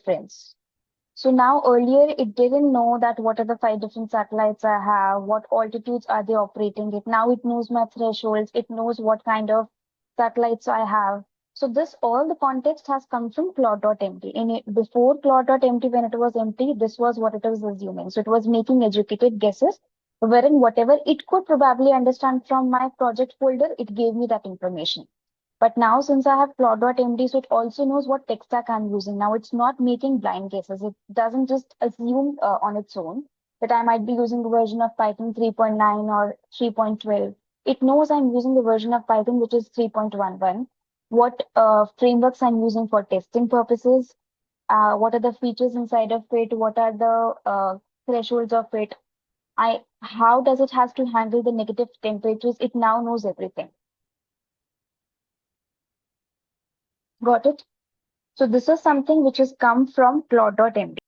difference. So now earlier it didn't know that what are the 5 different satellites I have, what altitudes are they operating at. Now it knows my thresholds, it knows what kind of satellites I have. So this all the context has come from Claude.md. Before Claude.md, when it was empty, this was what it was assuming. So it was making educated guesses, wherein whatever it could probably understand from my project folder, it gave me that information. But now, since I have Claude.md, so it also knows what tech stack I'm using. Now it's not making blind guesses. It doesn't just assume on its own that I might be using the version of Python 3.9 or 3.12. It knows I'm using the version of Python which is 3.11, what frameworks I'm using for testing purposes, what are the features inside of it, what are the thresholds of it, how does it has to handle the negative temperatures. It now knows everything. Got it? So this is something which has come from Claude.md.